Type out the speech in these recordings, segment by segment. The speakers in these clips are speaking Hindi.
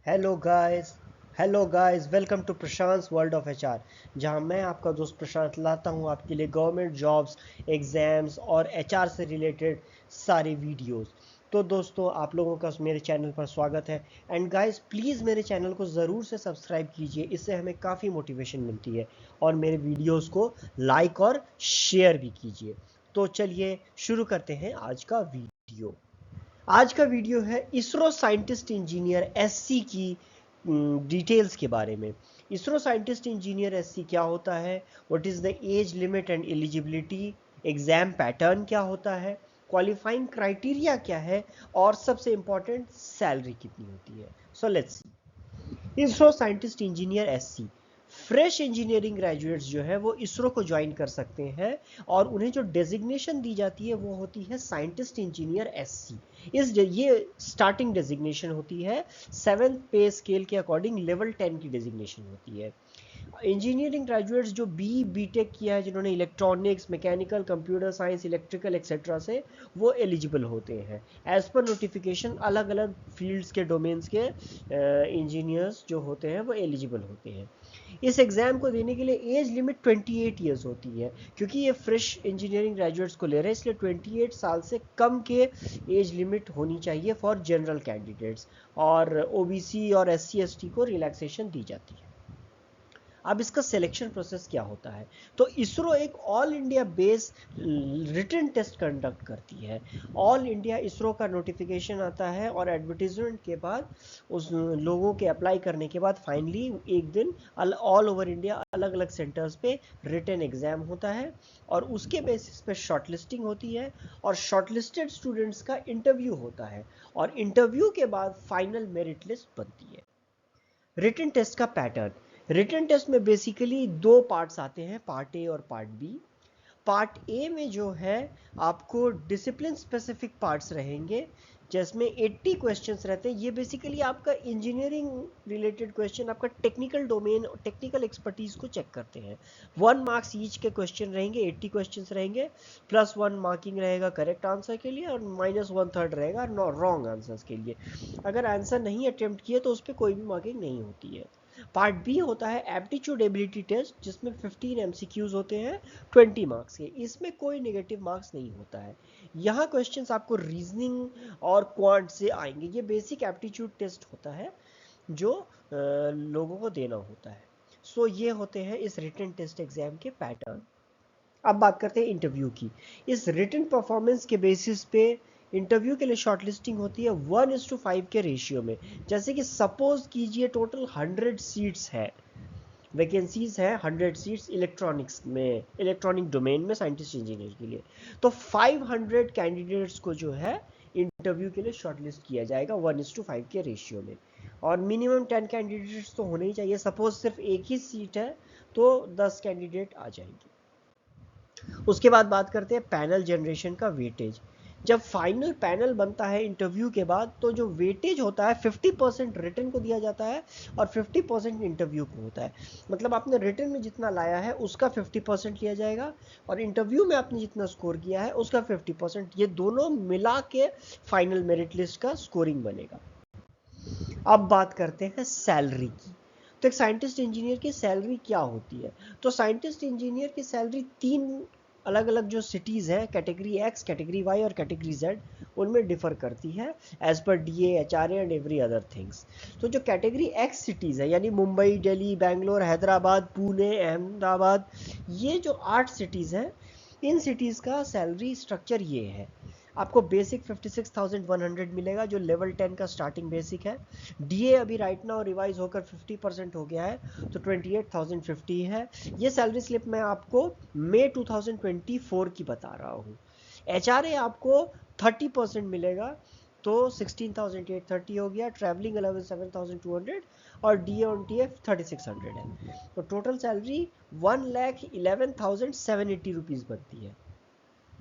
Hello guys welcome to Prashant world of HR. जहां मैं आपका दोस्त प्रशांत लाता हूं आपके लिए गवर्नमेंट जॉब्स, एग्जाम्स और एचआर से रिलेटेड सारे वीडियोस। तो दोस्तों, आप लोगों का मेरे चैनल पर स्वागत है। एंड गाइस, प्लीज़ मेरे चैनल को ज़रूर से सब्सक्राइब कीजिए, इससे हमें काफ़ी मोटिवेशन मिलती है। और मेरे वीडियोस को लाइक और शेयर भी कीजिए। तो चलिए शुरू करते हैं आज का वीडियो। आज का वीडियो है इसरो साइंटिस्ट इंजीनियर एससी की डिटेल्स के बारे में। इसरो साइंटिस्ट इंजीनियर एससी क्या होता है, what is the age limit and eligibility, exam pattern क्या होता है, क्वालिफाइंग क्राइटेरिया क्या है, और सबसे इंपॉर्टेंट सैलरी कितनी होती है। So let's see. ISRO scientist engineer SC fresh engineering graduates जो है वो इसरो को ज्वाइन कर सकते हैं, और उन्हें जो डेजिग्नेशन दी जाती है वो होती है साइंटिस्ट इंजीनियर एससी। ये स्टार्टिंग डेजिग्नेशन होती है। 7th पे स्केल के अकॉर्डिंग लेवल 10 की डेजिग्नेशन होती है। इंजीनियरिंग ग्रेजुएट्स जो बीटेक किया है, जिन्होंने electronics, mechanical, computer science, electrical etcetera से, वो एलिजिबल होते हैं। एज पर नोटिफिकेशन अलग अलग फील्ड्स के डोमेन्स के इंजीनियर्स जो होते हैं वो एलिजिबल होते हैं। इस एग्ज़ाम को देने के लिए एज लिमिट 28 ईयर्स होती है, क्योंकि ये फ्रेश इंजीनियरिंग ग्रेजुएट्स को ले रहे हैं, इसलिए 28 साल से कम के एज लिमिट होनी चाहिए फॉर जनरल कैंडिडेट्स। और ओबीसी और एससी एसटी को रिलैक्सेशन दी जाती है। अब इसका सिलेक्शन प्रोसेस क्या होता है, तो इसरो एक all India base written test conduct करती है। ऑल इंडिया इसरो का नोटिफिकेशन आता है, और एडवर्टीजमेंट के बाद उस लोगों के अप्लाई करने के बाद फाइनली एक दिन ऑल ओवर इंडिया अलग अलग सेंटर्स पे रिटन एग्जाम होता है, और उसके बेसिस पे शॉर्टलिस्टिंग होती है, और शॉर्टलिस्टेड स्टूडेंट्स का इंटरव्यू होता है, और इंटरव्यू के बाद फाइनल मेरिट लिस्ट बनती है। रिटन टेस्ट का पैटर्न। रिटन टेस्ट में बेसिकली दो पार्ट्स आते हैं, पार्ट ए और पार्ट बी। पार्ट ए में जो है आपको डिसिप्लिन स्पेसिफिक पार्ट्स रहेंगे, जिसमें 80 क्वेश्चंस रहते हैं। ये बेसिकली आपका इंजीनियरिंग रिलेटेड क्वेश्चन, आपका टेक्निकल डोमेन, टेक्निकल एक्सपर्टीज को चेक करते हैं। 1 मार्क्स ईच के क्वेश्चन रहेंगे, 80 क्वेश्चंस रहेंगे, +1 मार्किंग रहेगा करेक्ट आंसर के लिए, और -1/3 रहेगा रॉन्ग आंसर्स के लिए। अगर आंसर नहीं अटेम्प्ट किए तो उस पर कोई भी मार्किंग नहीं होती है। पार्ट बी होता है एप्टीट्यूड एबिलिटी टेस्ट, जिसमें 15 एमसीक्यूज होते हैं 20 मार्क्स के। इसमें कोई नेगेटिव मार्क्स नहीं होता है। यहाँ क्वेश्चंस आपको रीजनिंग और क्वांट से आएंगे। ये बेसिक एप्टीट्यूड टेस्ट होता है जो लोगों को देना होता है। सो ये होते हैं इस रिटन टेस्ट एग्जाम के पैटर्न। अब बात करते हैं इंटरव्यू की। इस रिटन परफॉर्मेंस के बेसिस पे इंटरव्यू के लिए शॉर्टलिस्टिंग होती है 1:5 के रेशियो में। जैसे कि सपोज कीजिए टोटल 100 सीट्स है, वैकेंसीज है 100 सीट्स इलेक्ट्रॉनिक्स में, इलेक्ट्रॉनिक डोमेन में साइंटिस्ट इंजीनियर के लिए। तो 500 कैंडिडेट्स को जो है इंटरव्यू के लिए शॉर्टलिस्ट किया जाएगा 1:5 के रेशियो में, और मिनिमम 10 कैंडिडेट्स तो होने ही चाहिए। सपोज सिर्फ एक ही सीट है तो 10 कैंडिडेट आ जाएंगे। उसके बाद बात करते हैं पैनल जनरेशन का वेटेज। जब फाइनल पैनल बनता है इंटरव्यू के बाद, तो जो वेटेज होता है 50% रिटन को दिया जाता है, और 50% इंटरव्यू को होता है। मतलब आपने रिटन में जितना लाया है उसका 50% लिया जाएगा, और इंटरव्यू में आपने जितना स्कोर किया है उसका 50%। ये दोनों मिला के फाइनल मेरिट लिस्ट का स्कोरिंग बनेगा। अब बात करते हैं सैलरी की। तो एक साइंटिस्ट इंजीनियर की सैलरी क्या होती है, तो साइंटिस्ट इंजीनियर की सैलरी 3 अलग अलग जो सिटीज़ हैं, कैटेगरी एक्स, कैटेगरी वाई और कैटेगरी जेड, उनमें डिफर करती है as per DA, HRA and every other things. तो जो कैटेगरी एक्स सिटीज़ है, यानी मुंबई, दिल्ली, बेंगलोर, हैदराबाद, पुणे, अहमदाबाद, ये जो 8 सिटीज़ हैं, इन सिटीज़ का सैलरी स्ट्रक्चर ये है। आपको बेसिक 56,100 मिलेगा, जो लेवल 10 का स्टार्टिंग बेसिक है। डीए अभी राइट नाउ रिवाइज होकर 50% हो गया है, तो 28,050 है। ये सैलरी स्लिप मैं आपको मई 2024 की बता रहा हूँ। एचआरए आपको 30% मिलेगा, तो 16,830 हो गया। ट्रैवलिंग अलाउंस 7,200, और डी ऑन टी एफ 3,600 है। तो टोटल सैलरी 1,11,780 रुपीज़ बनती है।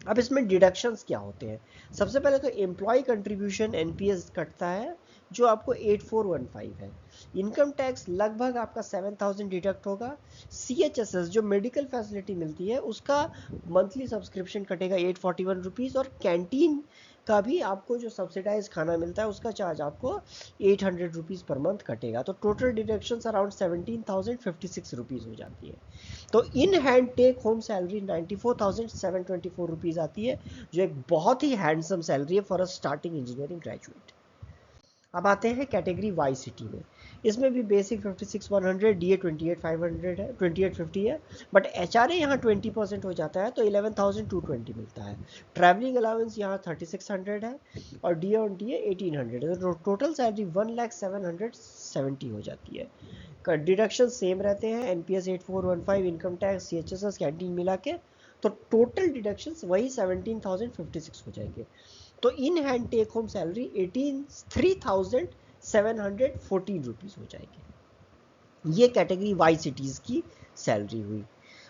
अब इसमें डिडक्शंस क्या होते हैं। सबसे पहले तो एम्प्लॉय कंट्रीब्यूशन एनपीएस कटता है, जो आपको 8415 है। इनकम टैक्स लगभग आपका 7,000 डिडक्ट होगा। सीएचएसएस जो मेडिकल फैसिलिटी मिलती है, उसका मंथली सब्सक्रिप्शन कटेगा 841 रुपीज़, और कैंटीन का भी आपको जो सब्सिडाइज खाना मिलता है उसका चार्ज आपको 800 रुपीज़ पर मंथ कटेगा। तो टोटल डिडक्शंस अराउंड 17,056 रुपीज़ हो जाती है। तो in hand take home salary 94,724 rupees आती है, जो एक बहुत ही हैंडसम सैलरी है for a starting engineering graduate. अब आते हैं कैटेगरी वाई सिटी में। इसमें भी बेसिक 56,100, डीए 28,500 है, 2850 है, बट एचआरए यहाँ 20% हो जाता है तो 11,220 मिलता है। ट्रैवलिंग अलाउंस यहाँ 3600 है और डी ऑन डी 1800 है। तो टोटल सैलरी 1,0770 हो जाती है। डिडक्शन सेम रहते हैं, एनपीएस 8415, इनकम टैक्स, सीएचएसएस, कैंटीन मिला के, तो टोटल डिडक्शंस वही 17,056 हो जाएंगे। तो in hand take home salary 3,714 rupees हो जाएगी। ये कैटेगरी वाई सिटीज़ की सैलरी हुई।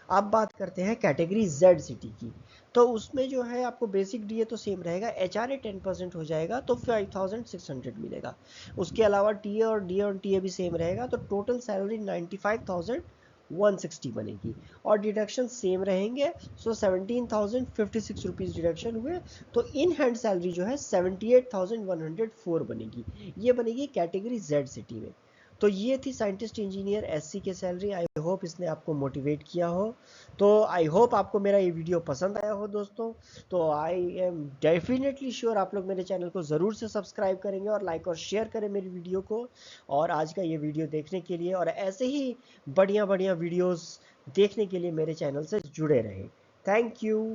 अब बात करते हैं कैटेगरी जेड सिटी की। तो उसमें जो है आपको बेसिक डीए तो सेम रहेगा, एचआरए 10% हो जाएगा तो 5,600 मिलेगा। उसके अलावा टीए और डी ऑन टीए भी सेम रहेगा, तो टोटल सैलरी 95,160 बनेगी और डिडक्शन सेम रहेंगे। सो 17,056 रुपीज़ डिडक्शन हुए, तो इन हैंड सैलरी जो है 78,104 बनेगी। ये बनेगी कैटेगरी जेड सिटी में। तो ये थी साइंटिस्ट इंजीनियर एससी के सैलरी। आई होप इसने आपको मोटिवेट किया हो। तो आई होप आपको मेरा ये वीडियो पसंद आया हो दोस्तों। तो आई एम डेफिनेटली श्योर आप लोग मेरे चैनल को ज़रूर से सब्सक्राइब करेंगे और लाइक और शेयर करें मेरी वीडियो को। और आज का ये वीडियो देखने के लिए और ऐसे ही बढ़िया बढ़िया वीडियोस देखने के लिए मेरे चैनल से जुड़े रहें। Thank you.